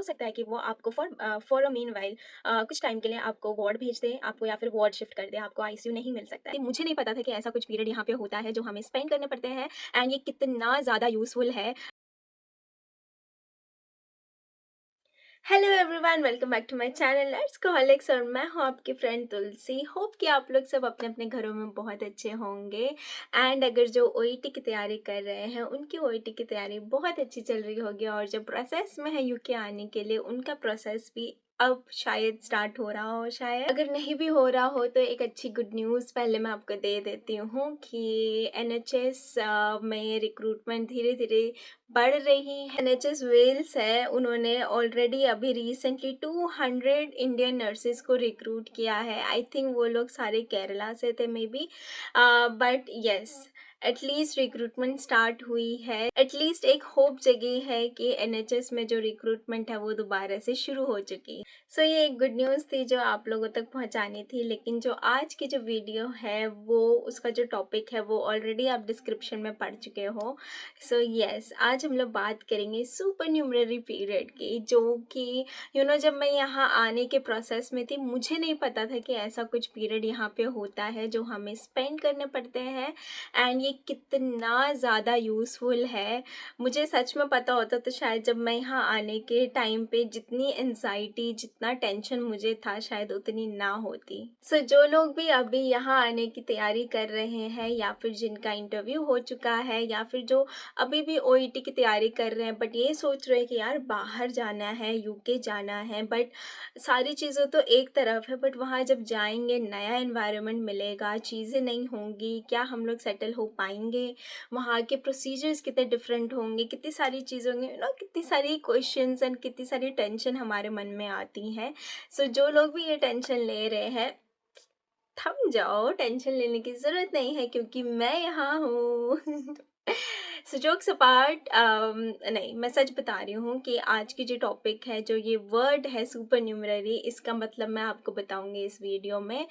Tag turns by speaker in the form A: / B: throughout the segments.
A: हो सकता है कि वो आपको फॉर अ मीनवाइल कुछ टाइम के लिए आपको वार्ड भेज दें, आपको या फिर वार्ड शिफ्ट कर दें, आपको आईसीयू नहीं मिल सकता है। मुझे नहीं पता था कि ऐसा कुछ पीरियड यहाँ पे होता है जो हमें स्पेंड करने पड़ते हैं एंड ये कितना ज़्यादा यूज़फुल है। Hello everyone, welcome back to my channel let's collix और मैं हूँ आपकी फ्रेंड तुलसी। होप कि आप लोग सब अपने अपने घरों में बहुत अच्छे होंगे एंड अगर जो ओईटी की तैयारी कर रहे हैं उनकी ओईटी की तैयारी बहुत अच्छी चल रही होगी और जो प्रोसेस में है यूके आने के लिए उनका प्रोसेस भी अब शायद स्टार्ट हो रहा हो। शायद अगर नहीं भी हो रहा हो तो एक अच्छी गुड न्यूज़ पहले मैं आपको दे देती हूँ कि एनएचएस में रिक्रूटमेंट धीरे धीरे बढ़ रही है। एनएचएस वेल्स है, उन्होंने ऑलरेडी अभी रिसेंटली 200 इंडियन नर्सेज को रिक्रूट किया है। आई थिंक वो लोग सारे केरला से थे may be, but yes at least recruitment start हुई है। एटलीस्ट एक होप जगी है कि एनएचएस में जो रिक्रूटमेंट है वो दोबारा से शुरू हो चुकी है। सो ये एक गुड न्यूज़ थी जो आप लोगों तक पहुंचानी थी। लेकिन जो आज की जो वीडियो है वो उसका जो टॉपिक है वो ऑलरेडी आप डिस्क्रिप्शन में पढ़ चुके हो। सो यस, आज हम लोग बात करेंगे सुपर न्यूमररी पीरियड की, जो कि जब मैं यहाँ आने के प्रोसेस में थी मुझे नहीं पता था कि ऐसा कुछ पीरियड यहाँ पे होता है जो हमें स्पेंड करने पड़ते हैं एंड ये कितना ज़्यादा यूज़फुल है। मुझे सच में पता होता तो शायद जब मैं यहाँ आने के टाइम पे जितनी एनजाइटी जितना टेंशन मुझे था शायद उतनी ना होती। सो जो लोग भी अभी यहाँ आने की तैयारी कर रहे हैं या फिर जिनका इंटरव्यू हो चुका है या फिर जो अभी भी ओईटी की तैयारी कर रहे हैं बट ये सोच रहे हैं कि यार बाहर जाना है, यूके जाना है, बट सारी चीज़ें तो एक तरफ है बट वहाँ जब जाएंगे नया एनवायरनमेंट मिलेगा, चीज़ें नहीं होंगी, क्या हम लोग सेटल हो पाएंगे, वहाँ के प्रोसीजर्स कितने डिफरेंट होंगे, कितनी सारी चीज़ें होंगी, कितनी सारी क्वेश्चंस एंड कितनी सारी टेंशन हमारे मन में आती हैं। सो जो लोग भी ये टेंशन ले रहे हैं थम जाओ, टेंशन लेने की ज़रूरत नहीं है क्योंकि मैं यहाँ हूँ। सो जोक्स अपार्ट, नहीं मैं सच बता रही हूँ कि आज की जो टॉपिक है, जो ये वर्ड है सुपर न्यूमररी, इसका मतलब मैं आपको बताऊँगी इस वीडियो में।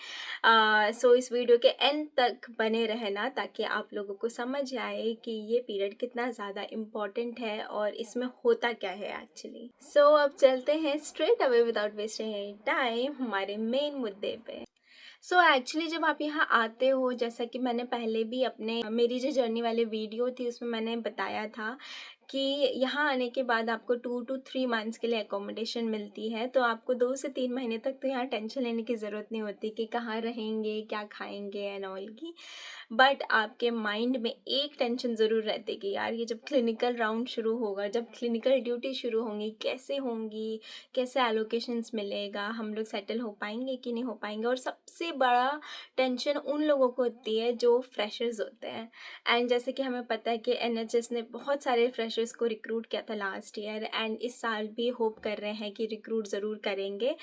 A: सो इस वीडियो के एंड तक बने रहना ताकि आप लोगों को समझ आए कि ये पीरियड कितना ज़्यादा इम्पॉर्टेंट है और इसमें होता क्या है एक्चुअली। सो अब चलते हैं straight away without wasting any time हमारे मेन मुद्दे पे। सो एक्चुअली जब आप यहाँ आते हो, जैसा कि मैंने पहले भी अपने मेरी जो जर्नी वाली वीडियो थी उसमें मैंने बताया था कि यहाँ आने के बाद आपको 2 to 3 मंथ्स के लिए अकोमोडेशन मिलती है, तो आपको 2 से 3 महीने तक तो यहाँ टेंशन लेने की ज़रूरत नहीं होती कि कहाँ रहेंगे, क्या खाएंगे एंड ऑल की। बट आपके माइंड में एक टेंशन ज़रूर रहती है कि यार ये जब क्लिनिकल राउंड शुरू होगा, जब क्लिनिकल ड्यूटी शुरू होंगी, कैसे होंगी, कैसे एलोकेशंस मिलेगा, हम लोग सेटल हो पाएंगे कि नहीं हो पाएंगे। और सबसे बड़ा टेंशन उन लोगों को होती है जो फ्रेशर्स होते हैं। एंड जैसे कि हमें पता है कि एनएचएस ने बहुत सारे फ्रेशर्स को रिक्रूट किया था लास्ट ईयर एंड इस साल भी होप कर रहे हैं कि रिक्रूट ज़रूर करेंगे।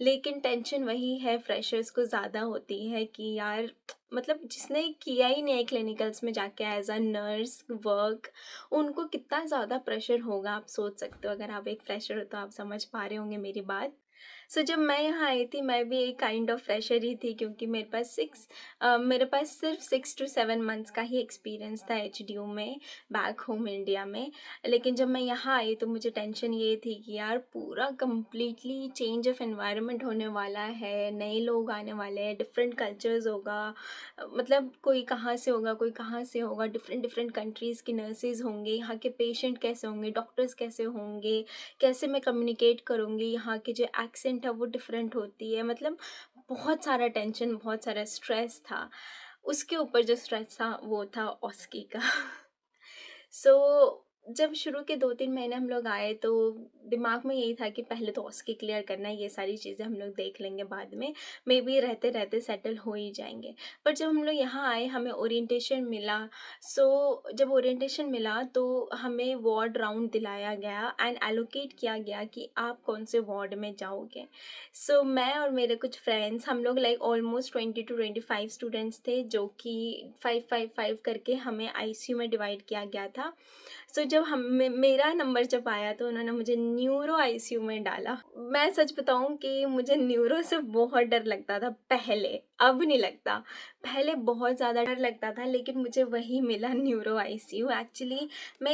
A: लेकिन टेंशन वही है, फ्रेशर्स को ज़्यादा होती है कि यार मतलब जिसने किया ही नहीं है क्लिनिकल्स में जाके एज अ नर्स वर्क, उनको कितना ज़्यादा प्रेशर होगा आप सोच सकते हो। अगर आप एक फ्रेशर हो तो आप समझ पा रहे होंगे मेरी बात। सो जब मैं यहाँ आई थी मैं भी एक काइंड ऑफ फ्रेशर ही थी क्योंकि मेरे पास सिर्फ 6 to 7 मंथ्स का ही एक्सपीरियंस था एचडीयू में, बैक होम इंडिया में। लेकिन जब मैं यहाँ आई तो मुझे टेंशन ये थी कि यार पूरा कम्प्लीटली चेंज ऑफ एनवायरनमेंट होने वाला है, नए लोग आने वाले हैं, डिफरेंट कल्चर्स होगा, मतलब कोई कहाँ से होगा, कोई कहाँ से होगा, डिफरेंट डिफरेंट कंट्रीज़ की नर्सेज होंगे, यहाँ के पेशेंट कैसे होंगे, डॉक्टर्स कैसे होंगे, कैसे मैं कम्युनिकेट करूँगी, यहाँ की जो एक्सेंट है वो डिफरेंट होती है। मतलब बहुत सारा टेंशन, बहुत सारा स्ट्रेस था। उसके ऊपर जो स्ट्रेस था वो था ऑस्की का। सो जब शुरू के 2-3 महीने हम लोग आए तो दिमाग में यही था कि पहले तो ऑस्की क्लियर करना है, ये सारी चीज़ें हम लोग देख लेंगे बाद में, मे बी रहते रहते सेटल हो ही जाएंगे। पर जब हम लोग यहाँ आए हमें ओरिएंटेशन मिला। सो जब ओरिएंटेशन मिला तो हमें वार्ड राउंड दिलाया गया एंड एलोकेट किया गया कि आप कौन से वार्ड में जाओगे। सो मैं और मेरे कुछ फ्रेंड्स, हम लोग लाइक ऑलमोस्ट 20 to 25 स्टूडेंट्स थे, जो कि 5-5-5 करके हमें आईसीयू में डिवाइड किया गया था। सो जब मेरा नंबर जब आया तो उन्होंने मुझे न्यूरो आईसीयू में डाला। मैं सच बताऊं कि मुझे न्यूरो से बहुत डर लगता था पहले, अब नहीं लगता। पहले बहुत ज़्यादा डर लगता था, लेकिन मुझे वही मिला न्यूरो आईसीयू। एक्चुअली मैं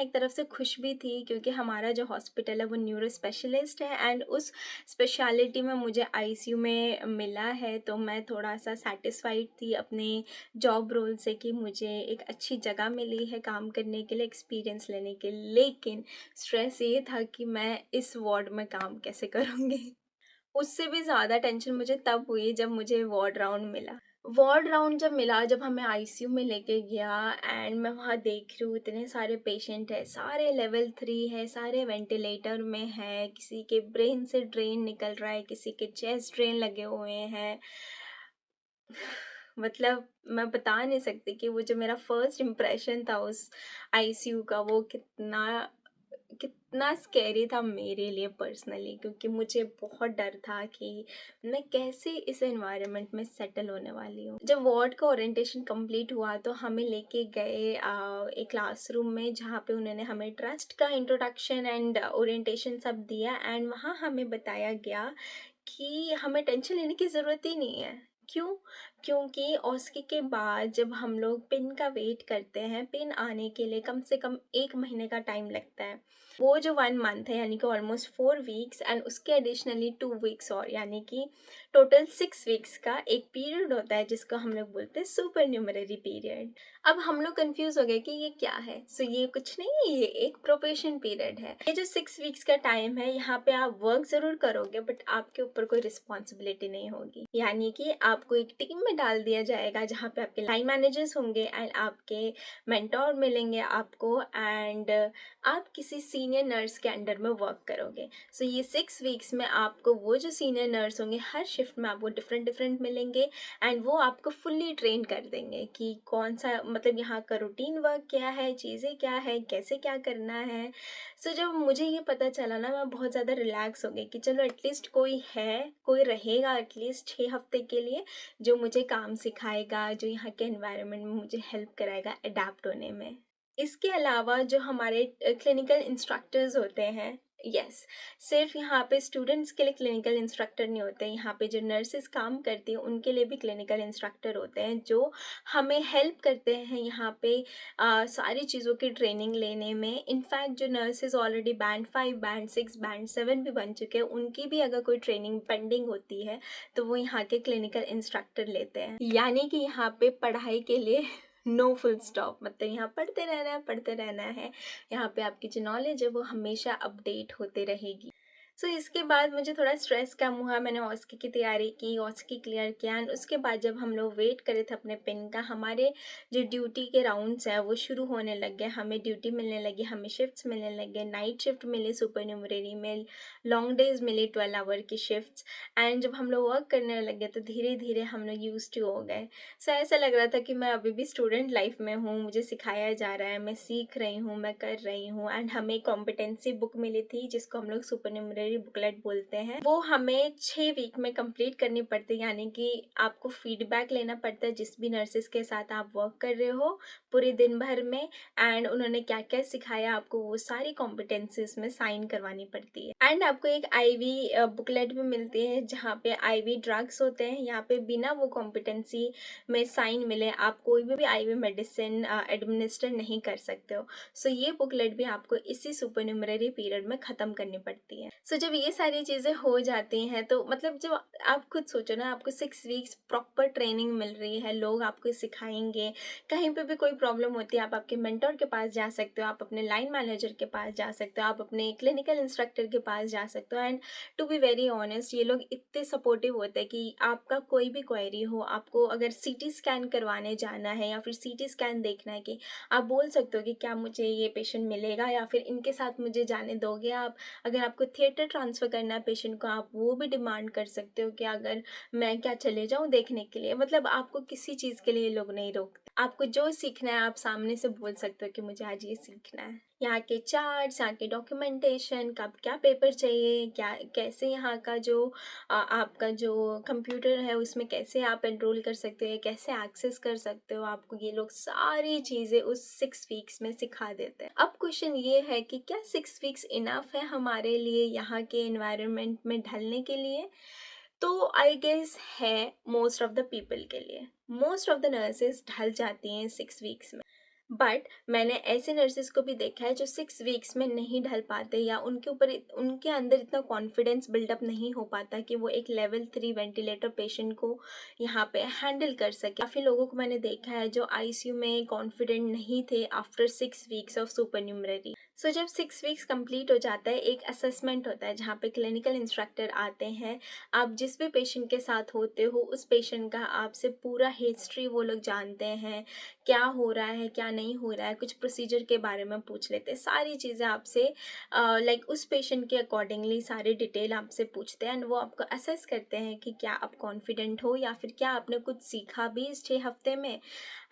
A: एक तरफ से खुश भी थी, क्योंकि हमारा जो हॉस्पिटल है वो न्यूरो स्पेशलिस्ट है, एंड उस स्पेशलिटी में मुझे आईसीयू में मिला है, तो मैं थोड़ा-सा सैटिस्फाइड थी अपने जॉब रोल से कि मुझे एक अच्छी जगह मिली है काम करने के लिए, एक्सपीरियंस लेने के लिए। लेकिन स्ट्रेस ये था कि मैं इस वार्ड में काम कैसे करूँगी? उससे भी ज़्यादा टेंशन मुझे तब हुई जब मुझे वार्ड राउंड मिला। वार्ड राउंड जब मिला, जब हमें आईसीयू में लेके गया, एंड मैं वहाँ देख रही हूँ इतने सारे पेशेंट हैं, सारे लेवल 3 है, सारे वेंटिलेटर में हैं, किसी के ब्रेन से ड्रेन निकल रहा है, किसी के चेस्ट ड्रेन लगे हुए हैं। मतलब मैं बता नहीं सकती कि वो जो मेरा फर्स्ट इम्प्रेशन था उस आईसीयू का, वो कितना कितना स्कैरी था मेरे लिए पर्सनली, क्योंकि मुझे बहुत डर था कि मैं कैसे इस एनवायरनमेंट में सेटल होने वाली हूँ। जब वार्ड का ओरिएंटेशन कंप्लीट हुआ, तो हमें लेके गए एक क्लासरूम में, जहाँ पे उन्होंने हमें ट्रस्ट का इंट्रोडक्शन एंड ओरिएंटेशन सब दिया, एंड वहाँ हमें बताया गया कि हमें टेंशन लेने की ज़रूरत ही नहीं है। क्यों? क्योंकि ओस्की के बाद जब हम लोग पिन का वेट करते हैं, पिन आने के लिए कम से कम 1 महीने का टाइम लगता है। वो जो 1 मंथ है, यानी कि ऑलमोस्ट 4 वीक्स, एंड उसके एडिशनली 2 वीक्स और, यानी कि टोटल 6 वीक्स का एक पीरियड होता है, जिसको हम लोग बोलते हैं सुपरन्यूमररी पीरियड। अब हम लोग कंफ्यूज हो गए कि ये क्या है? सो ये कुछ नहीं है, ये एक प्रोबेशन पीरियड है। ये जो 6 वीक्स का टाइम है, यहाँ पे आप वर्क ज़रूर करोगे, बट आपके ऊपर कोई रिस्पॉन्सिबिलिटी नहीं होगी। यानी कि आपको एक टीम में डाल दिया जाएगा, जहाँ पे आपके लाइन मैनेजर्स होंगे, एंड आपके मेंटोर मिलेंगे आपको, एंड आप किसी सीनियर नर्स के अंडर में वर्क करोगे। सो ये 6 वीक्स में आपको वो जो सीनियर नर्स होंगे, हर शिफ्ट में आपको डिफरेंट डिफरेंट मिलेंगे, एंड वो आपको फुल्ली ट्रेन कर देंगे कि कौन सा, मतलब यहाँ का रूटीन वर्क क्या है, चीज़ें क्या है, कैसे क्या करना है। सो जब मुझे ये पता चला ना, मैं बहुत ज़्यादा रिलैक्स हो गई कि चलो एटलीस्ट कोई है, कोई रहेगा एटलीस्ट 6 हफ्ते के लिए, जो मुझे काम सिखाएगा, जो यहाँ के एनवायरनमेंट में मुझे हेल्प कराएगा अडेप्ट होने में। इसके अलावा जो हमारे क्लिनिकल इंस्ट्रक्टर्स होते हैं, यस, सिर्फ यहाँ पे स्टूडेंट्स के लिए क्लिनिकल इंस्ट्रक्टर नहीं होते, यहाँ पे जो नर्सेस काम करती हैं उनके लिए भी क्लिनिकल इंस्ट्रक्टर होते हैं, जो हमें हेल्प करते हैं यहाँ पे सारी चीज़ों की ट्रेनिंग लेने में। इनफैक्ट जो nurses already band 5, band 6, band 7 भी बन चुके हैं, उनकी भी अगर कोई ट्रेनिंग पेंडिंग होती है, तो वो यहाँ के क्लिनिकल इंस्ट्रक्टर लेते हैं। यानी कि यहाँ पे पढ़ाई के लिए नो फुल स्टॉप, मतलब यहाँ पढ़ते रहना है, पढ़ते रहना है। यहाँ पे आपकी जो नॉलेज है वो हमेशा अपडेट होते रहेगी। सो इसके बाद मुझे थोड़ा स्ट्रेस कम हुआ, मैंने ऑस्की की तैयारी की, ऑस्की क्लियर किया, एंड उसके बाद जब हम लोग वेट करे थे अपने पिन का, हमारे जो ड्यूटी के राउंड्स हैं वो शुरू होने लग गए, हमें ड्यूटी मिलने लगी, हमें शिफ्ट्स मिलने लगे, नाइट शिफ्ट मिले, सुपर न्यूमररी में लॉन्ग डेज मिले, 12 आवर की शिफ्ट्स। एंड जब हम लोग वर्क करने लगे, तो धीरे धीरे हम लोग यूज टू हो गए। सो ऐसा लग रहा था कि मैं अभी भी स्टूडेंट लाइफ में हूँ, मुझे सिखाया जा रहा है, मैं सीख रही हूँ, मैं कर रही हूँ। एंड हमें कॉम्पिटेंसी बुक मिली थी, जिसको हम लोग सुपरन्यूमररी बुकलेट बोलते हैं। वो हमें 6 वीक में कंप्लीट करनी पड़ती है, यानी कि आपको फीडबैक लेना पड़ता है जिस भी नर्सेस के साथ आप वर्क कर रहे हो पूरे दिन भर में, एंड उन्होंने क्या क्या सिखाया आपको, वो सारी कॉम्पिटेंसी उसमें साइन करवानी पड़ती है। एंड आपको एक आईवी बुकलेट भी मिलती है, जहाँ पे आईवी ड्रग्स होते हैं। यहाँ पे बिना वो कॉम्पिटेंसी में साइन मिले आप कोई भी आईवी मेडिसिन एडमिनिस्टर नहीं कर सकते हो। सो ये बुकलेट भी आपको इसी सुपरन्यूमररी पीरियड में ख़त्म करनी पड़ती है। सो जब ये सारी चीज़ें हो जाती हैं, तो मतलब जब आप खुद सोचो ना, आपको 6 वीक्स प्रॉपर ट्रेनिंग मिल रही है, लोग आपको सिखाएंगे, कहीं पे भी कोई प्रॉब्लम होती है आप आपके मेंटर के पास जा सकते हो, आप अपने लाइन मैनेजर के पास जा सकते हो, आप अपने क्लिनिकल इंस्ट्रक्टर के पास जा सकते हो। And to be very honest, ये लोग इतने सपोर्टिव होते हैं कि आपका कोई भी क्वेरी हो, आपको अगर सीटी स्कैन करवाने जाना है या फिर सीटी स्कैन देखना है, कि आप बोल सकते हो कि क्या मुझे ये पेशेंट मिलेगा, या फिर इनके साथ मुझे जाने दोगे आप। अगर आपको थिएटर ट्रांसफ़र करना है पेशेंट को, आप वो भी डिमांड कर सकते हो कि अगर मैं क्या चले जाऊँ देखने के लिए। मतलब आपको किसी चीज़ के लिए ये लोग नहीं रोकते। आपको जो सीखना है आप सामने से बोल सकते हो कि मुझे आज ये सीखना है। यहाँ के चार्ट्स, यहाँ के डॉक्यूमेंटेशन, कब क्या पेपर चाहिए, क्या कैसे यहाँ का जो आपका जो कंप्यूटर है उसमें कैसे आप एनरोल कर सकते हो, कैसे एक्सेस कर सकते हो, आपको ये लोग सारी चीज़ें उस 6 वीक्स में सिखा देते हैं। अब क्वेश्चन ये है कि क्या 6 वीक्स इनफ है हमारे लिए यहाँ के एनवायरनमेंट में ढलने के लिए? तो आई गेस है मोस्ट ऑफ द पीपल के लिए। मोस्ट ऑफ द नर्सेस ढल जाती हैं 6 वीक्स में। बट मैंने ऐसे नर्सेस को भी देखा है जो 6 वीक्स में नहीं ढल पाते, या उनके अंदर इतना कॉन्फिडेंस बिल्डअप नहीं हो पाता कि वो एक लेवल 3 वेंटिलेटर पेशेंट को यहाँ पे हैंडल कर सके। काफ़ी लोगों को मैंने देखा है जो आईसीयू में कॉन्फिडेंट नहीं थे आफ्टर 6 वीक्स ऑफ सुपरन्यूमररी। सो जब 6 वीक्स कंप्लीट हो जाता है, एक असेसमेंट होता है जहाँ पे क्लिनिकल इंस्ट्रक्टर आते हैं। आप जिस भी पेशेंट के साथ होते हो उस पेशेंट का आपसे पूरा हिस्ट्री वो लोग जानते हैं, क्या हो रहा है क्या नहीं हो रहा है, कुछ प्रोसीजर के बारे में पूछ लेते हैं, सारी चीज़ें आपसे लाइक उस पेशेंट के अकॉर्डिंगली सारी डिटेल आपसे पूछते हैं, एंड वो आपको असेस करते हैं कि क्या आप कॉन्फिडेंट हो या फिर क्या आपने कुछ सीखा भी इस 6 हफ्ते में।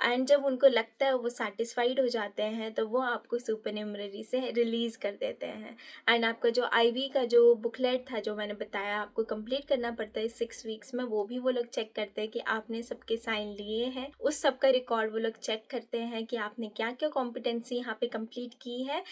A: एंड जब उनको लगता है वो सेटिस्फाइड हो जाते हैं तो वो आपको सुपरन्यूमररी से रिलीज़ कर देते हैं। एंड आपका जो आईवी का जो बुकलेट था जो मैंने बताया आपको कंप्लीट करना पड़ता है 6 वीक्स में, वो भी वो लोग चेक करते हैं कि आपने सबके साइन लिए हैं। उस सब का रिकॉर्ड वो लोग चेक करते हैं कि आपने क्या क्या कॉम्पिटेंसी यहाँ पे कंप्लीट की है।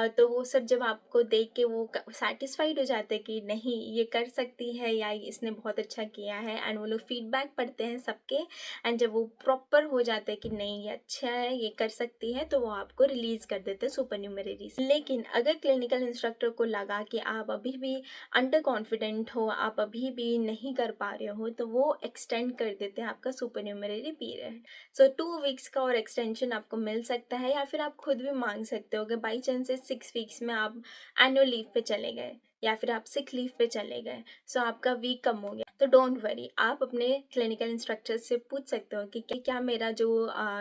A: तो वो सब जब आपको देख के वो सेटिस्फाइड हो जाते हैं कि नहीं ये कर सकती है या इसने बहुत अच्छा किया है, एंड वो लोग फीडबैक पढ़ते हैं सबके। एंड जब वो प्रॉपर हो जाता है कि नहीं ये अच्छा है ये कर सकती है, तो वो आपको रिलीज कर देते हैं सुपरन्यूमररी से। लेकिन अगर क्लिनिकल इंस्ट्रक्टर को लगा कि आप अभी भी अंडर कॉन्फिडेंट हो, आप अभी भी नहीं कर पा रहे हो, तो वो एक्सटेंड कर देते हैं आपका सुपरन्यूमररी पीरियड। सो 2 वीक्स का और एक्सटेंशन आपको मिल सकता है, या फिर आप खुद भी मांग सकते हो अगर बाई चांस 6 वीक्स में आप एनुअल लीव पे चले गए या फिर आप सिक लीव पे चले गए, सो आपका वीक कम हो गया, तो डोंट वरी, आप अपने क्लिनिकल इंस्ट्रक्टर से पूछ सकते हो कि क्या मेरा जो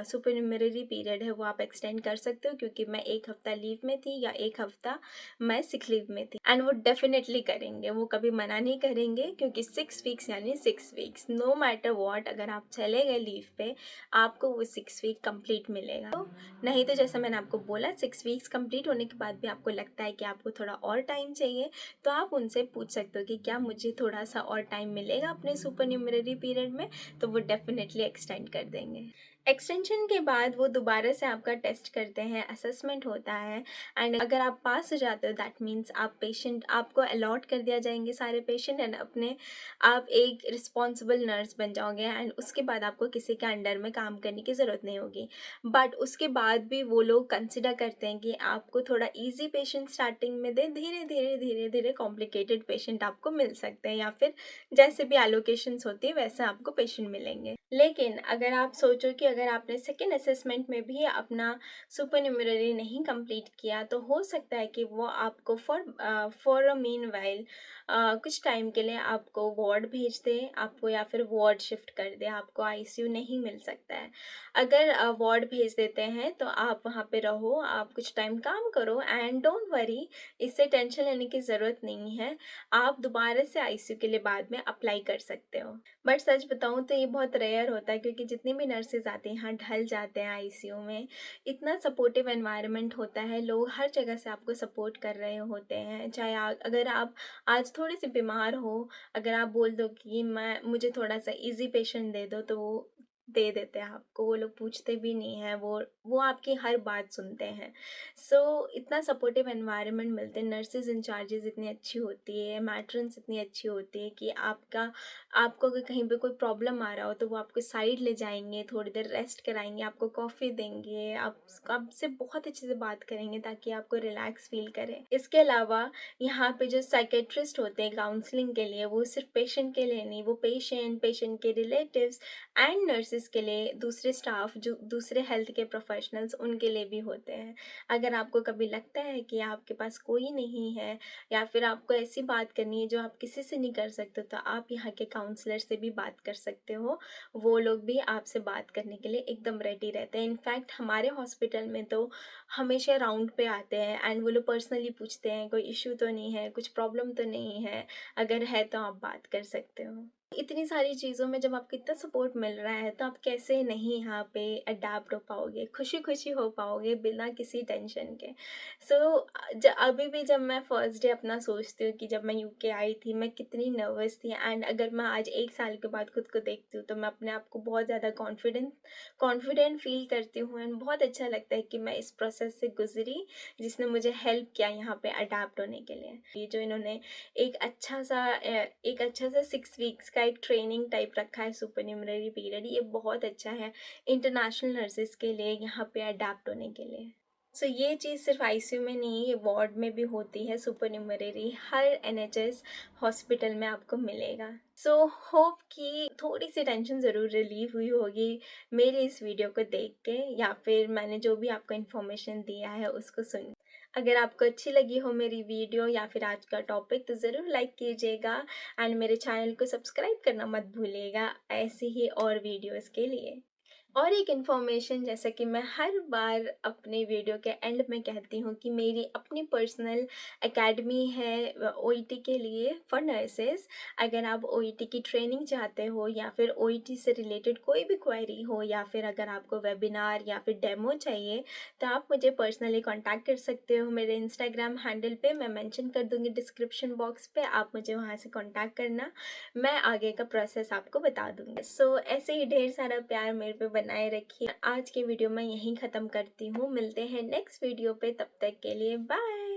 A: सुपरन्यूमररी पीरियड है वो आप एक्सटेंड कर सकते हो, क्योंकि मैं 1 हफ्ता लीव में थी या 1 हफ्ता मैं सिक लीव में थी। एंड वो डेफिनेटली करेंगे, वो कभी मना नहीं करेंगे, क्योंकि 6 वीक्स यानी 6 वीक्स, नो मैटर वॉट, अगर आप चले गए लीव पे आपको वो 6 वीक कंप्लीट मिलेगा। तो नहीं तो जैसा मैंने आपको बोला 6 वीक्स कंप्लीट होने के बाद भी आपको लगता है कि आपको थोड़ा और टाइम चाहिए, तो आप उनसे पूछ सकते हो कि क्या मुझे थोड़ा सा और टाइम मिलेगा अपने सुपरन्यूमररी पीरियड में, तो वो डेफिनेटली एक्सटेंड कर देंगे। एक्सटेंशन के बाद वो दोबारा से आपका टेस्ट करते हैं, असेसमेंट होता है, एंड अगर आप पास हो जाते हो दैट मीन्स आपको अलॉट कर दिया जाएंगे सारे पेशेंट, एंड आप एक रिस्पॉन्सिबल नर्स बन जाओगे, एंड उसके बाद आपको किसी के अंडर में काम करने की ज़रूरत नहीं होगी। बट उसके बाद भी वो लोग कंसिडर करते हैं कि आपको थोड़ा ईजी पेशेंट स्टार्टिंग में दे, धीरे धीरे धीरे धीरे कॉम्प्लिकेटेड पेशेंट आपको मिल सकते हैं, या फिर जैसे भी एलोकेशंस होती है वैसे आपको पेशेंट मिलेंगे। लेकिन अगर आप सोचो कि अगर आपने सेकेंड असेसमेंट में भी अपना सुपरन्यूमररी नहीं कंप्लीट किया, तो हो सकता है कि वो आपको फॉर अ मीन वाइल कुछ टाइम के लिए आपको वार्ड भेज दे आपको, या फिर वार्ड शिफ्ट कर दे, आपको आईसीयू नहीं मिल सकता है। अगर वार्ड भेज देते हैं तो आप वहाँ पे रहो, आप कुछ टाइम काम करो, एंड डोंट वरी, इससे टेंशन लेने की ज़रूरत नहीं है। आप दोबारा से आईसीयू के लिए बाद में अप्लाई कर सकते हो। बट सच बताऊँ तो ये बहुत रेयर होता है, क्योंकि जितनी भी नर्सेज आती हैं यहाँ ढल जाते हैं आईसीयू में। इतना सपोर्टिव एनवायरनमेंट होता है, लोग हर जगह से आपको सपोर्ट कर रहे होते हैं। चाहे अगर आप आज थोड़ी सी बीमार हो, अगर आप बोल दो कि मुझे थोड़ा सा इजी पेशेंट दे दो, तो वो दे देते हैं आपको, वो लोग पूछते भी नहीं हैं, वो आपकी हर बात सुनते हैं। सो इतना सपोर्टिव एनवायरनमेंट मिलते हैं, नर्सेज इंचार्जेस इतनी अच्छी होती है, मैट्रन्स इतनी अच्छी होती है कि आपको अगर कहीं पे कोई प्रॉब्लम आ रहा हो तो वो आपको साइड ले जाएंगे, थोड़ी देर रेस्ट कराएंगे, आपको कॉफ़ी देंगे, आपसे बहुत अच्छे से बात करेंगे ताकि आपको रिलैक्स फील करें। इसके अलावा यहाँ पे जो साइकेट्रिस्ट होते हैं काउंसलिंग के लिए, वो सिर्फ पेशेंट के लिए नहीं, वो पेशेंट के रिलेटिव्स एंड नर्सेज के लिए, दूसरे स्टाफ जो दूसरे हेल्थ के प्रोफेशनल्स उनके लिए भी होते हैं। अगर आपको कभी लगता है कि आपके पास कोई नहीं है, या फिर आपको ऐसी बात करनी है जो आप किसी से नहीं कर सकते, तो आप यहाँ के काउंसलर से भी बात कर सकते हो। वो लोग भी आपसे बात करने के लिए एकदम रेडी रहते हैं। इनफैक्ट हमारे हॉस्पिटल में तो हमेशा राउंड पे आते हैं, एंड वो लोग पर्सनली पूछते हैं कोई इश्यू तो नहीं है, कुछ प्रॉब्लम तो नहीं है, अगर है तो आप बात कर सकते हो। इतनी सारी चीज़ों में जब आपको इतना सपोर्ट मिल रहा है, तो आप कैसे नहीं यहाँ पे अडैप्ट हो पाओगे, खुशी-खुशी हो पाओगे बिना किसी टेंशन के। सो अभी भी जब मैं फर्स्ट डे अपना सोचती हूँ कि जब मैं यूके आई थी, मैं कितनी नर्वस थी, एंड अगर मैं आज 1 साल के बाद खुद को देखती हूँ, तो मैं अपने आप को बहुत ज़्यादा कॉन्फिडेंट फ़ील करती हूँ, एंड बहुत अच्छा लगता है कि मैं इस प्रोसेस से गुज़री, जिसने मुझे हेल्प किया यहाँ पे अडैप्ट होने के लिए। ये जो इन्होंने एक अच्छा सा 6 वीक्स का एक ट्रेनिंग टाइप रखा है सुपरन्यूमररी पीरियड, ये बहुत अच्छा है इंटरनेशनल नर्सेस के लिए यहाँ पे अडैप्ट होने के लिए। सो ये चीज़ सिर्फ आईसीयू में नहीं, ये वार्ड में भी होती है सुपरन्यूमररी, हर एनएचएस हॉस्पिटल में आपको मिलेगा। सो होप कि थोड़ी सी टेंशन ज़रूर रिलीव हुई होगी मेरे इस वीडियो को देख के, या फिर मैंने जो भी आपको इन्फॉर्मेशन दिया है उसको सुन। अगर आपको अच्छी लगी हो मेरी वीडियो या फिर आज का टॉपिक, तो ज़रूर लाइक कीजिएगा, एंड मेरे चैनल को सब्सक्राइब करना मत भूलिएगा ऐसे ही और वीडियोस के लिए। और एक इन्फॉर्मेशन, जैसा कि मैं हर बार अपने वीडियो के एंड में कहती हूँ कि मेरी अपनी पर्सनल एकेडमी है ओईटी के लिए फॉर नर्सेस। अगर आप ओईटी की ट्रेनिंग चाहते हो, या फिर ओईटी से रिलेटेड कोई भी क्वेरी हो, या फिर अगर आपको वेबिनार या फिर डेमो चाहिए, तो आप मुझे पर्सनली कांटेक्ट कर सकते हो मेरे इंस्टाग्राम हैंडल पे। मैं मेंशन कर दूँगी डिस्क्रिप्शन बॉक्स पे, आप मुझे वहाँ से कांटेक्ट करना, मैं आगे का प्रोसेस आपको बता दूँगी। सो ऐसे ही ढेर सारा प्यार मेरे पे बनाए रखिए। आज की वीडियो मैं यहीं ख़त्म करती हूँ, मिलते हैं नेक्स्ट वीडियो पे, तब तक के लिए बाय।